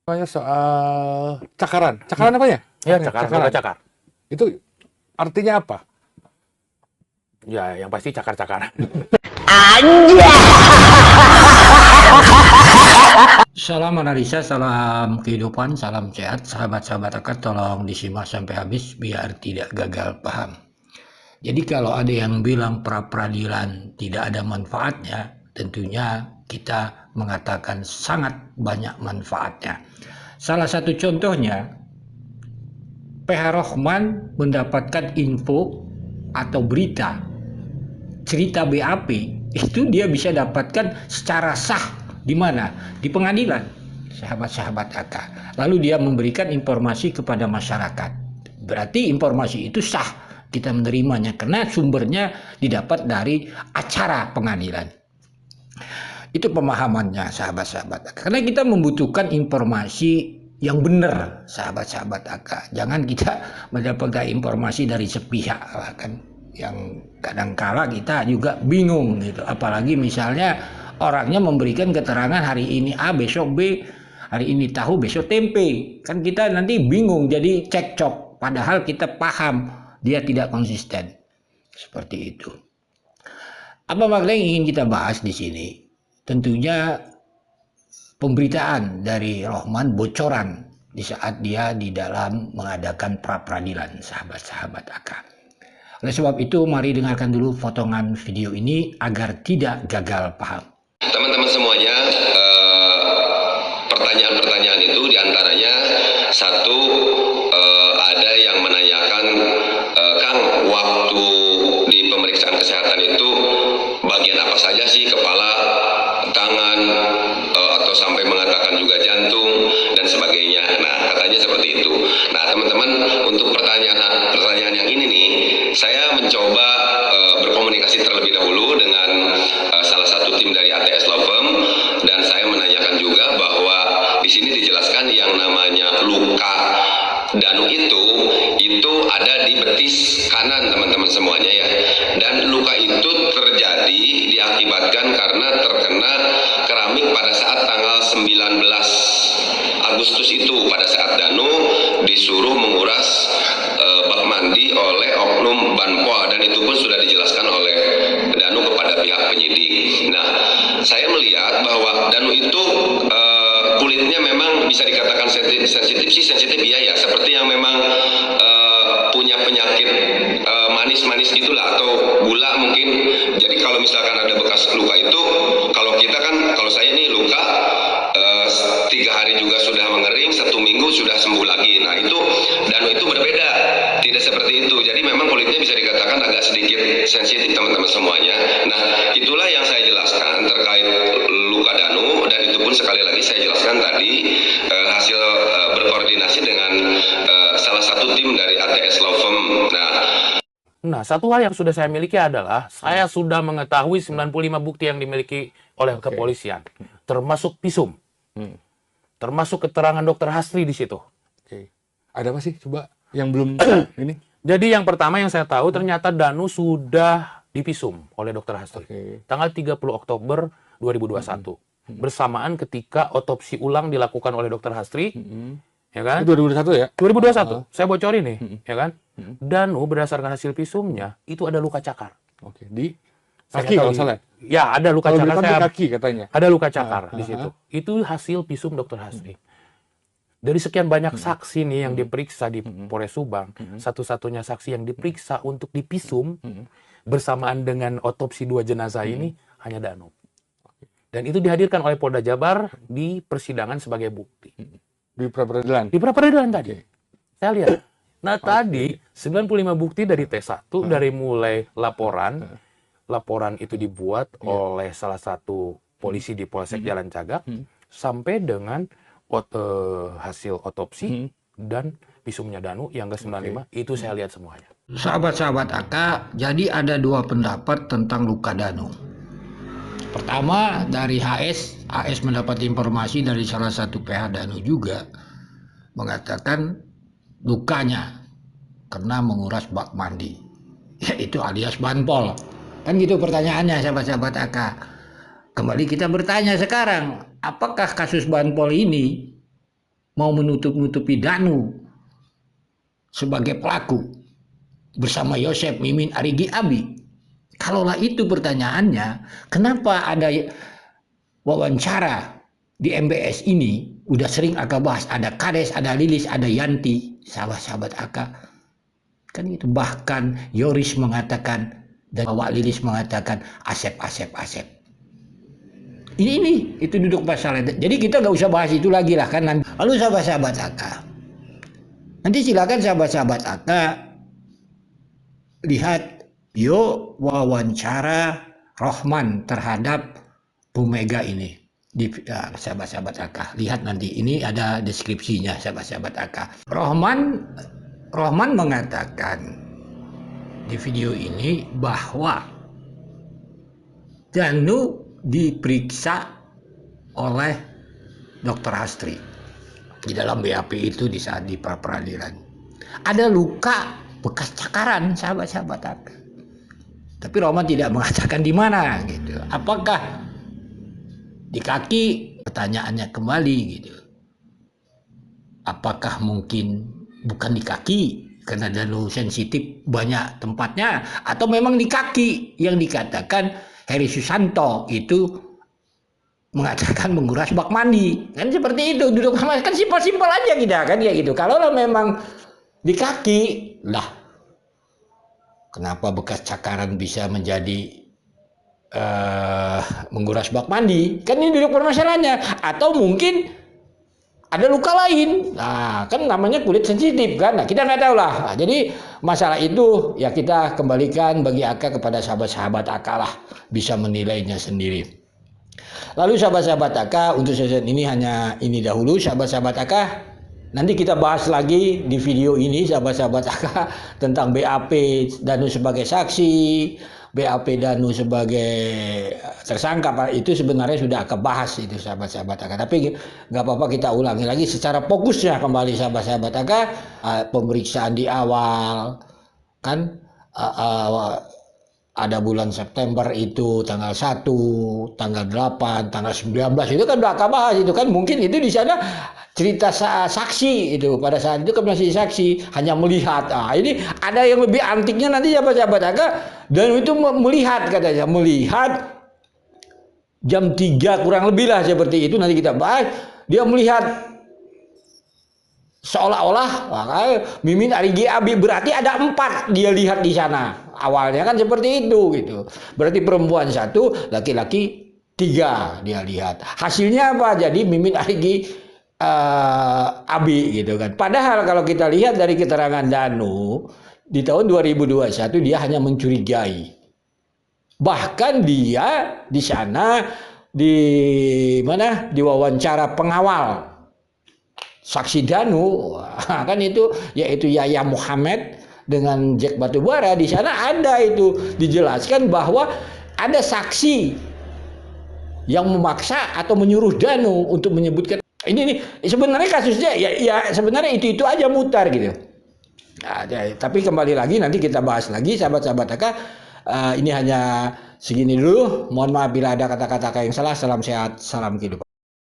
Namanya soal cakaran. Cakaran apa ya? Ya, cakar, luka cakar. Itu artinya apa? Ya, yang pasti cakar-cakar. Salam analisa, salam kehidupan, salam sehat, sahabat-sahabat akad tolong disimak sampai habis biar tidak gagal paham. Jadi kalau ada yang bilang pra peradilan tidak ada manfaatnya, tentunya kita mengatakan sangat banyak manfaatnya. Salah satu contohnya, PH Rohman mendapatkan info atau berita cerita BAP itu dia bisa dapatkan secara sah di mana? Di pengadilan, sahabat-sahabat AK. Lalu dia memberikan informasi kepada masyarakat. Berarti informasi itu sah kita menerimanya karena sumbernya didapat dari acara pengadilan. Itu pemahamannya sahabat-sahabat AK. Karena kita membutuhkan informasi yang benar, sahabat-sahabat AK. Jangan kita mendapatkan informasi dari sepihak kan, yang kadangkala kita juga bingung gitu. Apalagi misalnya orangnya memberikan keterangan hari ini A, besok B, hari ini tahu, besok tempe. Kan kita nanti bingung, jadi cekcok. Padahal kita paham dia tidak konsisten. Seperti itu. Apa makna yang ingin kita bahas di sini? Tentunya pemberitaan dari Rohman bocoran di saat dia di dalam mengadakan pra peradilan, sahabat-sahabat AK. Oleh sebab itu, mari dengarkan dulu potongan video ini agar tidak gagal paham. Teman-teman semuanya, pertanyaan-pertanyaan itu diantaranya satu, ada yang menanyakan, Kang, waktu di pemeriksaan kesehatan itu bagian apa saja sih, kepala, tangan, atau sampai mengatakan juga jantung dan sebagainya. Nah, katanya seperti itu. Nah, teman-teman, untuk pertanyaan yang ini nih, saya mencoba berkomunikasi terlebih dahulu dengan salah satu tim dari ATS Law Firm, dan saya menanyakan juga bahwa di sini dijelaskan yang namanya luka Danu itu ada di betis kanan, teman-teman semuanya ya. Dan luka itu terjadi diakibatkan karena terkena keramik pada saat tanggal 19 Agustus itu, pada saat Danu disuruh menguras bak mandi oleh oknum Banpol, dan itu pun sudah dijelaskan oleh Danu kepada pihak penyidik. Nah, saya melihat bahwa Danu itu kulitnya memang bisa dikatakan sensitif ya, seperti yang memang punya penyakit manis-manis gitulah, atau gula mungkin. Jadi kalau misalkan ada bekas luka itu, kalau kita kan, kalau saya ini luka 3 hari juga sudah mengering, 1 minggu sudah sembuh lagi. Nah, itu Danu itu berbeda, tidak seperti itu. Jadi memang kulitnya bisa dikatakan agak sedikit sensitif, teman-teman semuanya. Nah, itulah yang saya jelaskan terkait luka Danu, dan itu pun sekali lagi saya jelaskan tadi hasil berkoordinasi dengan salah satu tim dari ATS Law Firm. Nah, satu hal yang sudah saya miliki adalah saya sudah mengetahui 95 bukti yang dimiliki oleh kepolisian, termasuk visum, termasuk keterangan dokter Hastri di situ. Ada apa sih? Coba yang belum ini. Jadi yang pertama yang saya tahu, ternyata Danu sudah divisum oleh dokter Hastri tanggal 30 Oktober 2021. Bersamaan ketika otopsi ulang dilakukan oleh dokter Hastri, ya kan? 2021 ya? 2021. Saya bocorin nih, ya kan? Danu berdasarkan hasil visumnya itu ada luka cakar. Oke, di Saya kaki nggak kalau tahu salah. Ya, ada luka Kalau cakar. di kaki katanya. Ada luka cakar di situ. Itu hasil visum dokter Hastri. Dari sekian banyak saksi nih yang diperiksa di Polres Subang, satu-satunya saksi yang diperiksa untuk divisum bersamaan dengan otopsi 2 jenazah ini hanya Danu. Dan itu dihadirkan oleh Polda Jabar di persidangan sebagai bukti. Di pra-peradilan. Di pra-peradilan tadi. Saya lihat. Nah, tadi 95 bukti dari T1, dari mulai laporan itu dibuat oleh salah satu polisi di Polsek Jalan Cagak, sampai dengan hasil otopsi dan visumnya Danu yang ke-95, itu saya lihat semuanya. Sahabat-sahabat AK, jadi ada 2 pendapat tentang luka Danu. Pertama dari HS mendapat informasi dari salah satu PH Danu juga mengatakan lukanya karena menguras bak mandi, yaitu alias Banpol. Kan gitu pertanyaannya, sahabat-sahabat AK. Kembali kita bertanya sekarang, apakah kasus Banpol ini mau menutup-nutupi Danu sebagai pelaku bersama Yosef, Mimin, Arigi, Abi. Kalaulah itu pertanyaannya, kenapa ada wawancara di MBS ini? Udah sering Aka bahas, ada Kades, ada Lilis, ada Yanti, sahabat-sahabat Aka. Kan itu, bahkan Yoris mengatakan dan Wak Lilis mengatakan Asep. Ini itu duduk masalah. Jadi kita nggak usah bahas itu lagi lah kan. Lalu sahabat-sahabat Aka, nanti silakan sahabat-sahabat Aka lihat wawancara Rohman terhadap Bu Mega ini di sahabat-sahabat Aka. Lihat nanti, ini ada deskripsinya sahabat-sahabat Aka. Rohman mengatakan di video ini bahwa Danu diperiksa oleh Dr. Hastri di dalam BAP itu di saat di pra peradilan. Ada luka bekas cakaran sahabat-sahabat Aka. Tapi Rohman tidak mengatakan di mana gitu. Apakah di kaki? Pertanyaannya kembali gitu. Apakah mungkin bukan di kaki karena Danu sensitif banyak tempatnya, atau memang di kaki yang dikatakan Heri Susanto itu mengatakan menguras bak mandi, kan seperti itu, duduk sama, kan simpel-simpel aja kita kan ya gitu. Kalau memang di kaki lah, kenapa bekas cakaran bisa menjadi menguras bak mandi? Kan ini duduk permasalahannya. Atau mungkin ada luka lain, nah kan namanya kulit sensitif kan, nah, kita nggak tahu lah. Nah, jadi masalah itu ya kita kembalikan bagi Aka kepada sahabat-sahabat Aka lah, bisa menilainya sendiri. Lalu sahabat-sahabat Aka, untuk sesi ini hanya ini dahulu sahabat-sahabat Aka. Nanti kita bahas lagi di video ini sahabat-sahabat Aka tentang BAP Danu sebagai saksi, BAP Danu sebagai tersangka. Itu sebenarnya sudah Aka bahas itu sahabat-sahabat Aka. Tapi nggak apa-apa kita ulangi lagi secara fokusnya kembali sahabat-sahabat Aka. Pemeriksaan di awal kan ada bulan September itu tanggal 1, tanggal 8, tanggal 19 itu kan udah Aka bahas itu kan. Mungkin itu di sana cerita saksi itu, pada saat itu kan masih saksi, hanya melihat. Ini ada yang lebih antiknya nanti sahabat-sahabat Aka, dan itu melihat katanya, melihat jam 3 kurang lebih lah seperti itu, nanti kita bahas. Dia melihat seolah-olah Mimin, Arigi, Abi, berarti ada 4 dia lihat di sana. Awalnya kan seperti itu gitu. Berarti perempuan 1, laki-laki 3 dia lihat. Hasilnya apa? Jadi Mimin, Arigi, Abi gitu kan. Padahal kalau kita lihat dari keterangan Danu di tahun 2021 dia hanya mencurigai. Bahkan dia di sana di wawancara pengawal saksi Danu kan itu, yaitu Yaya Muhammad dengan Jack Batubara, di sana ada itu dijelaskan bahwa ada saksi yang memaksa atau menyuruh Danu untuk menyebutkan ini sebenarnya kasusnya ya sebenarnya itu aja mutar gitu. Nah, tapi kembali lagi nanti kita bahas lagi sahabat-sahabat Aka. Ini hanya segini dulu. Mohon maaf bila ada kata-kata yang salah. Salam sehat, salam kehidupan.